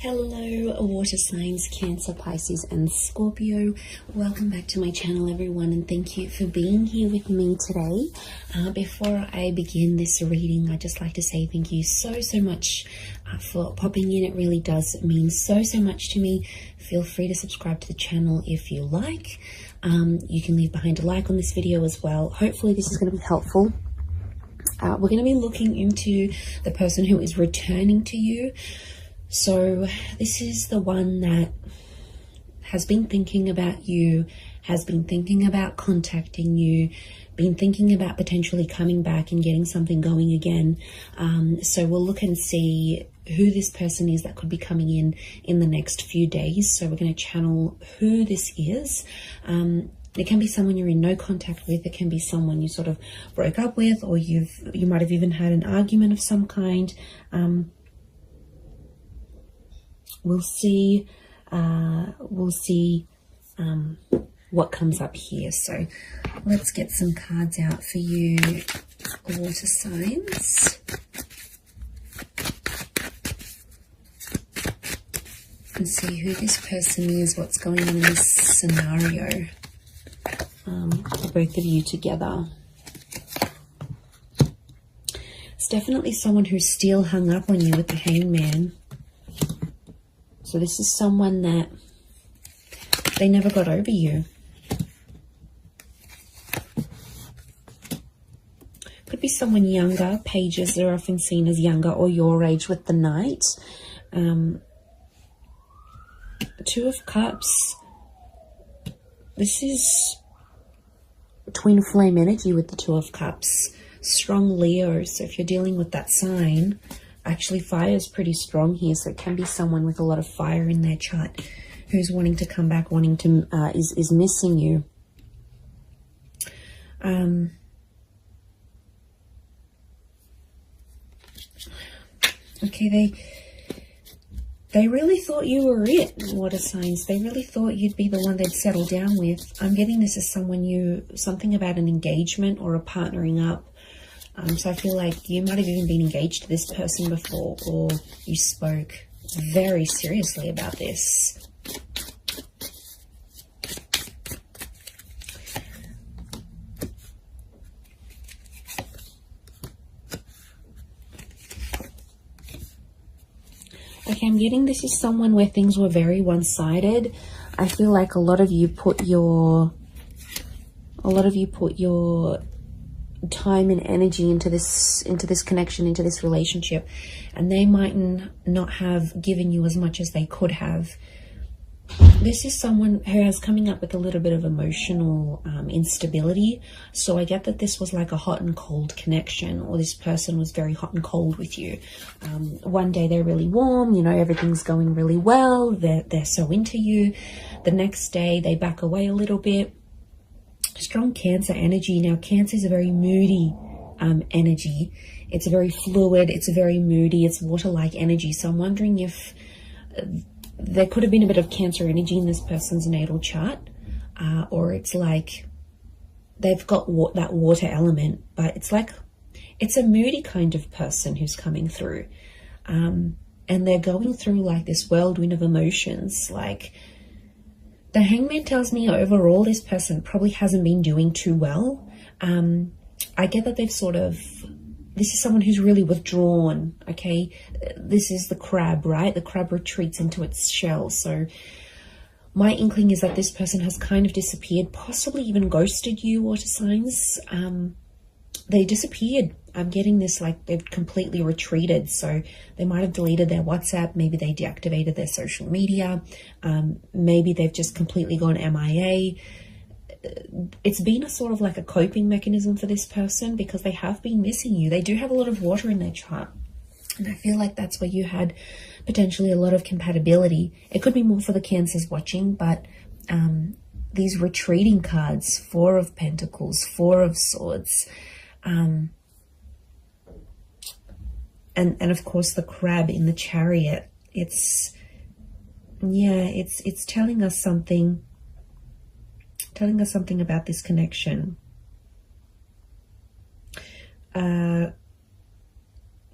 Hello water signs, Cancer, Pisces and Scorpio. Welcome back to my channel everyone, and thank you for being here with me today. Before I begin this reading, I'd just like to say thank you so much for popping in. It really does mean so much to me. Feel free to subscribe to the channel if you like. You can leave behind a like on this video as well. Hopefully this is going to be helpful. We're going to be looking into the person who is returning to you. So this is the one that has been thinking about you, has been thinking about contacting you, been thinking about potentially coming back and getting something going again. So we'll look and see who this person is that could be coming in the next few days. So we're going to channel who this is. It can be someone you're in no contact with. It can be someone you sort of broke up with, or you might have even had an argument of some kind. We'll see what comes up here. So let's get some cards out for you, water signs. And see who this person is, what's going on in this scenario for both of you together. It's definitely someone who's still hung up on you with the Hangman. So this is someone that they never got over you. Could be someone younger. Pages are often seen as younger or your age with the Knight. Two of Cups. This is twin flame energy with the Two of Cups. Strong Leo. So if you're dealing with that sign, actually fire is pretty strong here, so it can be someone with a lot of fire in their chart who's wanting to come back, wanting to is missing you. Okay, they really thought you were it, water signs. They really thought you'd be the one they'd settle down with. I'm getting this as something about an engagement or a partnering up. So I feel like you might have even been engaged to this person before, or you spoke very seriously about this. Okay, I'm getting this is someone where things were very one-sided. I feel like a lot of you put your time and energy into this connection, into this relationship, and they might not have given you as much as they could have. This is someone who is coming up with a little bit of emotional instability. So I get that this was like a hot and cold connection, or this person was very hot and cold with you. One day they're really warm, you know, everything's going really well, they're so into you. The next day they back away a little bit. Strong Cancer energy. Now, Cancer is a very moody energy. It's a very fluid, it's a very moody, it's water-like energy. So I'm wondering if there could have been a bit of Cancer energy in this person's natal chart, or it's like they've got that water element, but it's a moody kind of person who's coming through. And they're going through like this whirlwind of emotions. Like, the Hangman tells me overall this person probably hasn't been doing too well. I get that this is someone who's really withdrawn, okay? This is the crab, right? The crab retreats into its shell. So my inkling is that this person has kind of disappeared, possibly even ghosted you, water signs. They disappeared. I'm getting this like they've completely retreated. So they might have deleted their WhatsApp. Maybe they deactivated their social media. Maybe they've just completely gone MIA. It's been a sort of like a coping mechanism for this person because they have been missing you. They do have a lot of water in their chart. And I feel like that's where you had potentially a lot of compatibility. It could be more for the Cancers watching, but these retreating cards, Four of Pentacles, Four of Swords, and of course the crab in the Chariot. It's telling us something about this connection.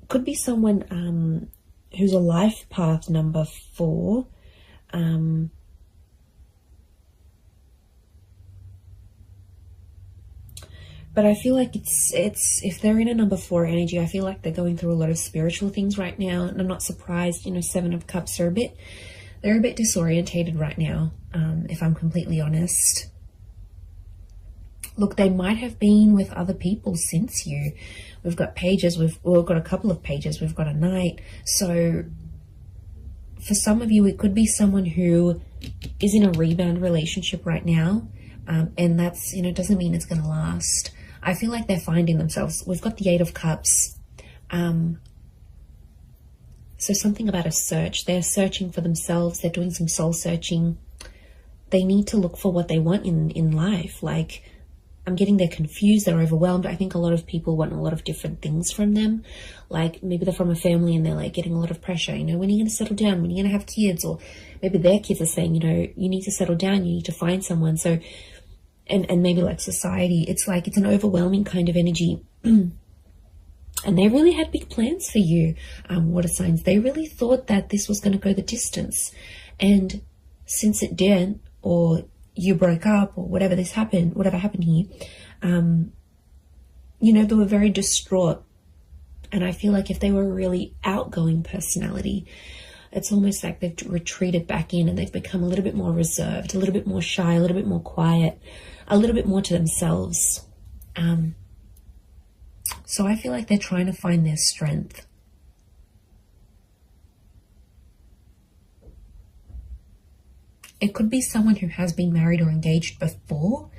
Could be someone who's a life path number 4. But I feel like it's if they're in a number 4 energy, I feel like they're going through a lot of spiritual things right now. And I'm not surprised, 7 of Cups are they're a bit disorientated right now, if I'm completely honest. Look, they might have been with other people since you. We've got pages, we've got a couple of pages, we've got a knight. So for some of you, it could be someone who is in a rebound relationship right now. And that's, doesn't mean it's going to last. I feel like they're finding themselves. We've got the 8 of Cups. So something about a search. They're searching for themselves. They're doing some soul searching. They need to look for what they want in life. Like, I'm getting they're confused, they're overwhelmed. I think a lot of people want a lot of different things from them. Like, maybe they're from a family and they're like getting a lot of pressure. When are you going to settle down? When are you going to have kids? Or maybe their kids are saying, you need to settle down. You need to find someone. So, and maybe like society, it's like, it's an overwhelming kind of energy. And they really had big plans for you, water signs. They really thought that this was going to go the distance. And since it didn't, or you broke up, or whatever happened here, they were very distraught. And I feel like if they were a really outgoing personality, it's almost like they've retreated back in and they've become a little bit more reserved, a little bit more shy, a little bit more quiet, a little bit more to themselves. So I feel like they're trying to find their strength. It could be someone who has been married or engaged before.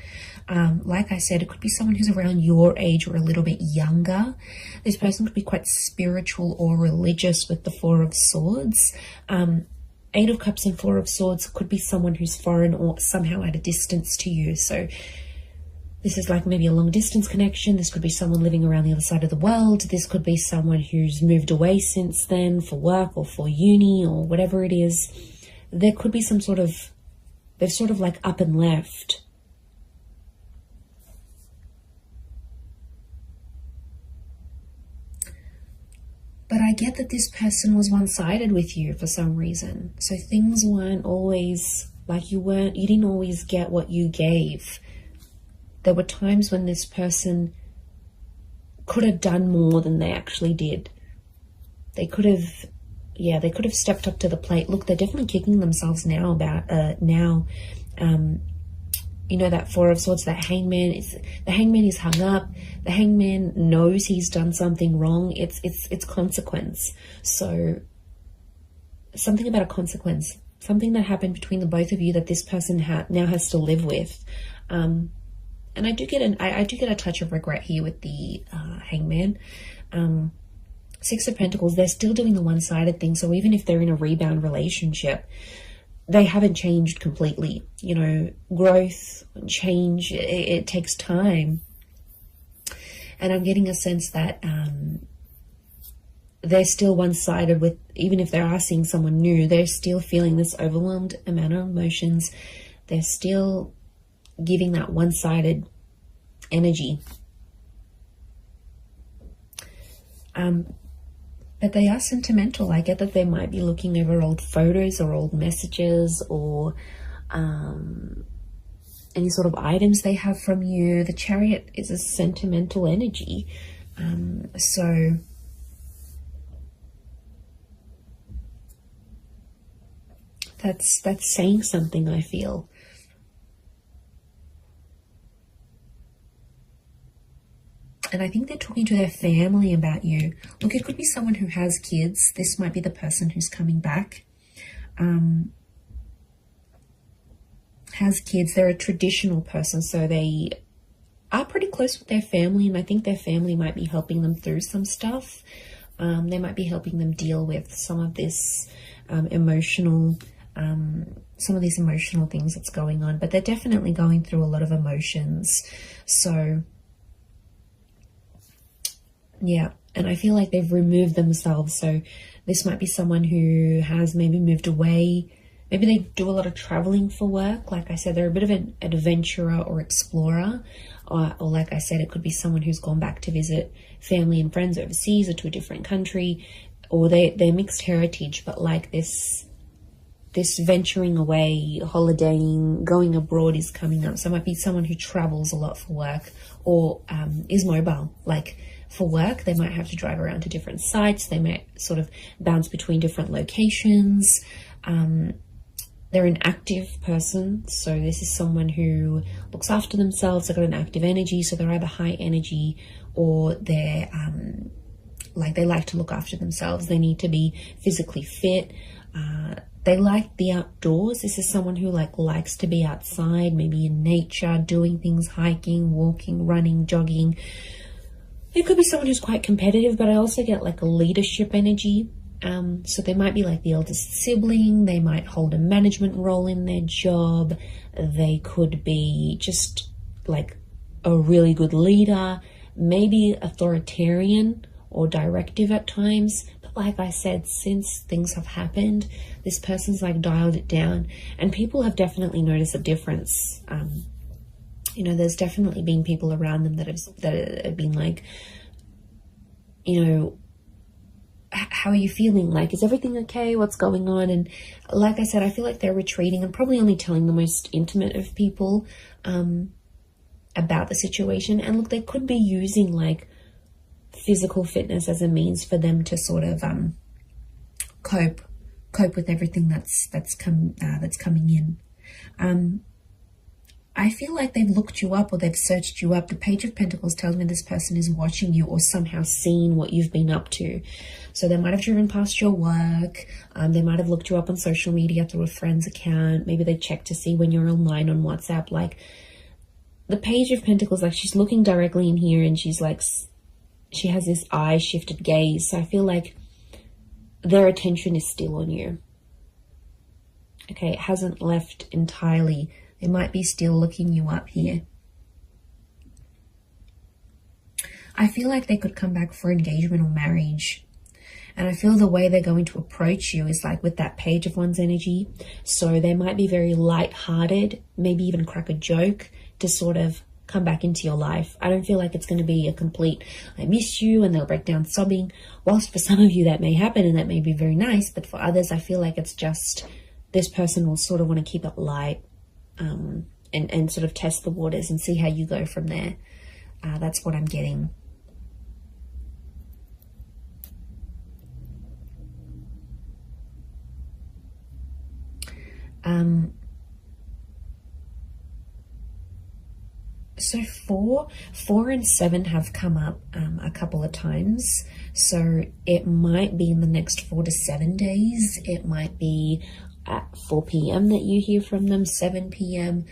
Like I said, it could be someone who's around your age or a little bit younger. This person could be quite spiritual or religious with the 4 of Swords. 8 of Cups and 4 of Swords could be someone who's foreign or somehow at a distance to you. So this is like maybe a long distance connection. This could be someone living around the other side of the world. This could be someone who's moved away since then for work or for uni or whatever it is. There could be some sort of, they've sort of like up and left. But I get that this person was one-sided with you for some reason. So things weren't always like you didn't always get what you gave. There were times when this person could have done more than they actually did. They could have stepped up to the plate. Look, they're definitely kicking themselves now about that 4 of Swords, the hangman is hung up. The hangman knows he's done something wrong. It's consequence. So something about a consequence, something that happened between the both of you that this person now has to live with. And I do get a touch of regret here with the hangman. 6 of Pentacles, they're still doing the one-sided thing. So even if they're in a rebound relationship, they haven't changed completely. Growth, change, it takes time. And I'm getting a sense that they're still one-sided with, even if they are seeing someone new, they're still feeling this overwhelmed amount of emotions. They're still giving that one-sided energy. But they are sentimental. I get that they might be looking over old photos or old messages or any sort of items they have from you. The Chariot is a sentimental energy. So that's saying something, I feel. And I think they're talking to their family about you. Look, it could be someone who has kids. This might be the person who's coming back. Has kids. They're a traditional person, so they are pretty close with their family, and I think their family might be helping them through some stuff. They might be helping them deal with some of this emotional things that's going on, but they're definitely going through a lot of emotions. So yeah, and I feel like they've removed themselves. So this might be someone who has maybe moved away. Maybe they do a lot of traveling for work. Like I said, they're a bit of an adventurer or explorer. Or like I said, it could be someone who's gone back to visit family and friends overseas or to a different country. or they're mixed heritage, but like this venturing away, holidaying, going abroad is coming up. So it might be someone who travels a lot for work, or is mobile. Like for work, they might have to drive around to different sites. They might sort of bounce between different locations. They're an active person. So this is someone who looks after themselves. They've got an active energy. So they're either high energy, or they're like they like to look after themselves. They need to be physically fit. They like the outdoors. This is someone who likes to be outside, maybe in nature, doing things, hiking, walking, running, jogging. It could be someone who's quite competitive, but I also get like a leadership energy. So they might be like the eldest sibling. They might hold a management role in their job. They could be just like a really good leader, maybe authoritarian or directive at times. But like I said, since things have happened, this person's like dialed it down, and people have definitely noticed a difference. You know, there's definitely been people around them that have been like, you know, how are you feeling? Like, is everything okay? What's going on? And like I said, I feel like they're retreating and probably only telling the most intimate of people about the situation. And look, they could be using like physical fitness as a means for them to sort of cope with everything that's coming in. I feel like they've looked you up, or they've searched you up. The Page of Pentacles tells me this person is watching you, or somehow seen what you've been up to. So they might have driven past your work. They might have looked you up on social media through a friend's account. Maybe they checked to see when you're online on WhatsApp. Like, the Page of Pentacles, like, she's looking directly in here, and she's like, she has this eye shifted gaze. So I feel like their attention is still on you. Okay, it hasn't left entirely. They might be still looking you up here. I feel like they could come back for engagement or marriage. And I feel the way they're going to approach you is like with that Page of Wands energy. So they might be very light-hearted, maybe even crack a joke to sort of come back into your life. I don't feel like it's going to be a complete, I miss you, and they'll break down sobbing. Whilst for some of you that may happen and that may be very nice, but for others, I feel like it's just this person will sort of want to keep it light. And sort of test the waters and see how you go from there. That's what I'm getting. So 4 and 7 have come up a couple of times. So it might be in the next 4 to 7 days. It might be at 4 p.m. that you hear from them, 7 p.m.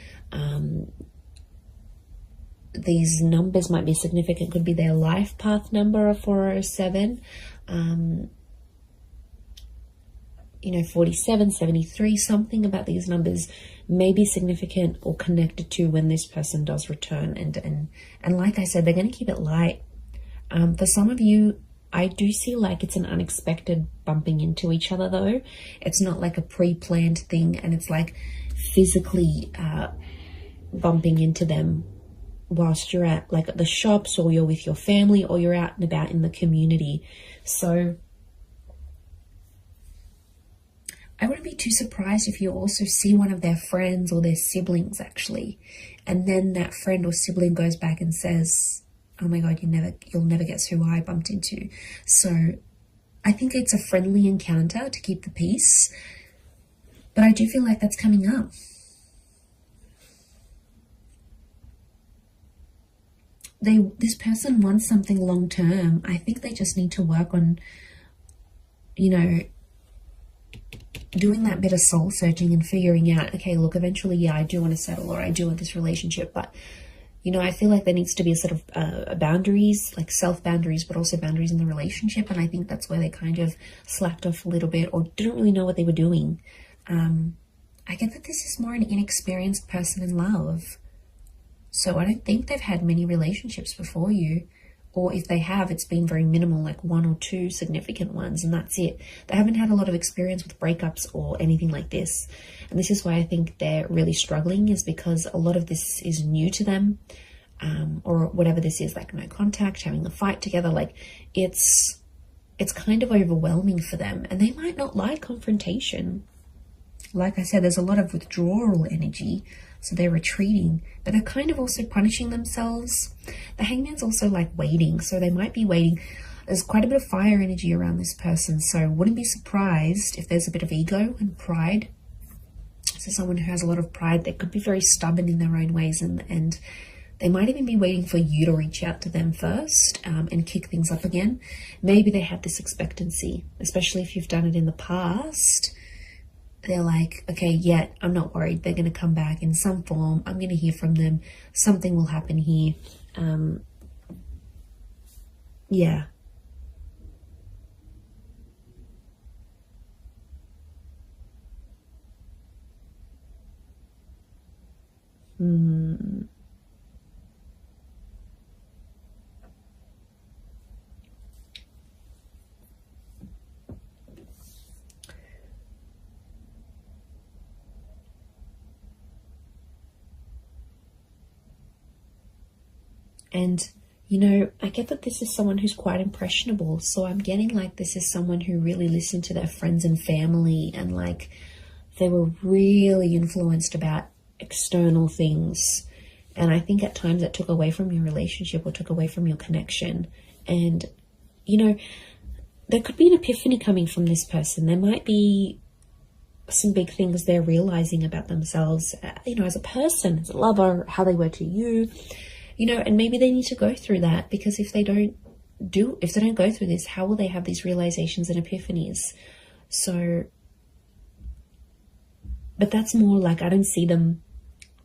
These numbers might be significant. Could be their life path number of 4 or 7. You know, 47, 73, something about these numbers may be significant or connected to when this person does return. And like I said, they're going to keep it light. For some of you, I do see like it's an unexpected bumping into each other though. It's not like a pre-planned thing, and it's like physically bumping into them whilst you're at like the shops, or you're with your family, or you're out and about in the community. So I wouldn't be too surprised if you also see one of their friends or their siblings actually, and then that friend or sibling goes back and says, oh my God, you'll never guess who I bumped into. So I think it's a friendly encounter to keep the peace, but I do feel like that's coming up. This person wants something long term. I think they just need to work on, you know, doing that bit of soul searching and figuring out, okay, look, eventually, yeah, I do want to settle, or I do want this relationship, but you know, I feel like there needs to be a sort of boundaries, like self-boundaries, but also boundaries in the relationship. And I think that's where they kind of slacked off a little bit, or didn't really know what they were doing. I get that this is more an inexperienced person in love. So I don't think they've had many relationships before you. Or if they have, it's been very minimal, like 1 or 2 significant ones, and that's it. They haven't had a lot of experience with breakups or anything like this. And this is why I think they're really struggling, is because a lot of this is new to them, or whatever this is, like no contact, having a fight together. Like it's it's kind of overwhelming for them, and they might not like confrontation. Like I said, there's a lot of withdrawal energy, so they're retreating, but they're kind of also punishing themselves. The Hangman's also like waiting, so they might be waiting. There's quite a bit of fire energy around this person, so wouldn't be surprised if there's a bit of ego and pride. So someone who has a lot of pride, they could be very stubborn in their own ways, and they might even be waiting for you to reach out to them first and kick things up again. Maybe they have this expectancy, especially if you've done it in the past. They're like, okay, yeah, I'm not worried. They're going to come back in some form. I'm going to hear from them. Something will happen here. Yeah. And, you know, I get that this is someone who's quite impressionable. So I'm getting like this is someone who really listened to their friends and family, and like they were really influenced about external things. And I think at times it took away from your relationship or took away from your connection. And, you know, there could be an epiphany coming from this person. There might be some big things they're realizing about themselves, you know, as a person, as a lover, how they were to you. You know, and maybe they need to go through that, because if they don't go through this, how will they have these realizations and epiphanies? So, but that's more like, I don't see them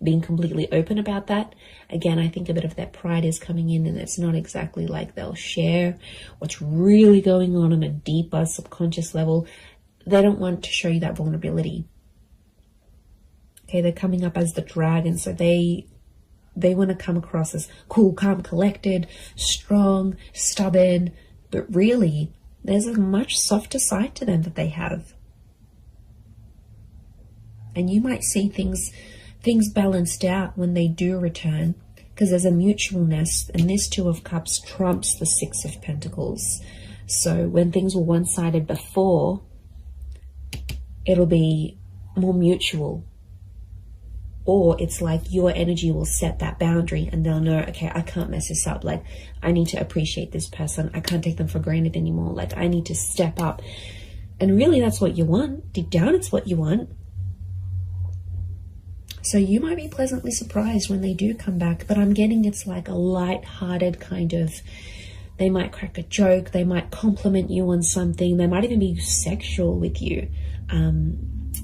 being completely open about that. Again, I think a bit of that pride is coming in, and it's not exactly like they'll share what's really going on a deeper subconscious level. They don't want to show you that vulnerability. Okay, they're coming up as the dragon, so they want to come across as cool, calm, collected, strong, stubborn, but really there's a much softer side to them that they have. And you might see things balanced out when they do return, because there's a mutualness, and this Two of Cups trumps the Six of Pentacles. So when things were one-sided before, it'll be more mutual. Or it's like your energy will set that boundary, and they'll know, okay, I can't mess this up. Like, I need to appreciate this person. I can't take them for granted anymore. Like, I need to step up. And really, that's what you want. Deep down, it's what you want. So you might be pleasantly surprised when they do come back. But I'm getting it's like a light-hearted kind of, they might crack a joke. They might compliment you on something. They might even be sexual with you.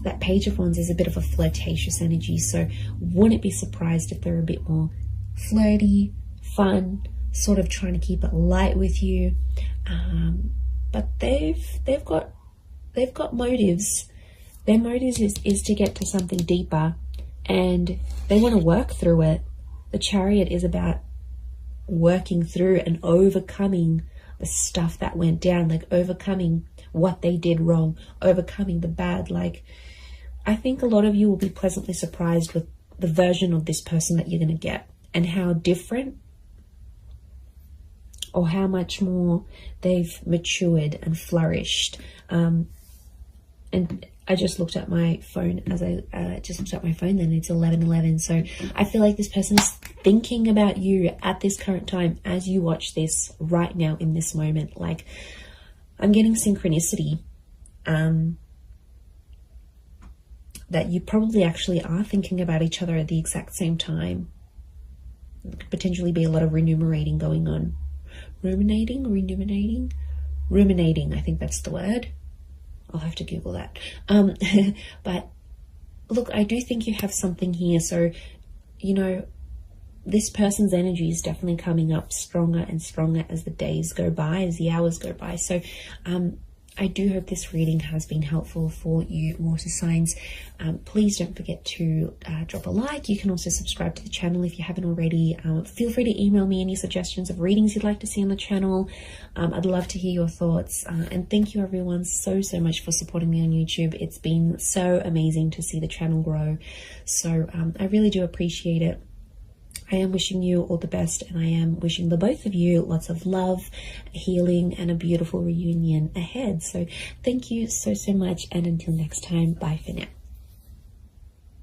That Page of Wands is a bit of a flirtatious energy, so wouldn't be surprised if they're a bit more flirty, fun, sort of trying to keep it light with you. But they've got motives. Their motives is to get to something deeper, and they want to work through it. The Chariot is about working through and overcoming the stuff that went down, like overcoming what they did wrong, overcoming the bad. Like, I think a lot of you will be pleasantly surprised with the version of this person that you're going to get, and how different or how much more they've matured and flourished. And I just looked at my phone as I just looked at my phone then, it's 11:11. So I feel like this person is thinking about you at this current time as you watch this right now in this moment. Like, I'm getting synchronicity, that you probably actually are thinking about each other at the exact same time. There could potentially be a lot of ruminating going on. Ruminating, I think that's the word. I'll have to Google that. But look, I do think you have something here. So, you know, this person's energy is definitely coming up stronger and stronger as the days go by, as the hours go by. So I do hope this reading has been helpful for you, water signs. Please don't forget to drop a like. You can also subscribe to the channel if you haven't already. Feel free to email me any suggestions of readings you'd like to see on the channel. I'd love to hear your thoughts. And thank you everyone so much for supporting me on YouTube. It's been so amazing to see the channel grow. So I really do appreciate it. I am wishing you all the best, and I am wishing the both of you lots of love, healing, and a beautiful reunion ahead. So thank you so much, and until next time, bye for now.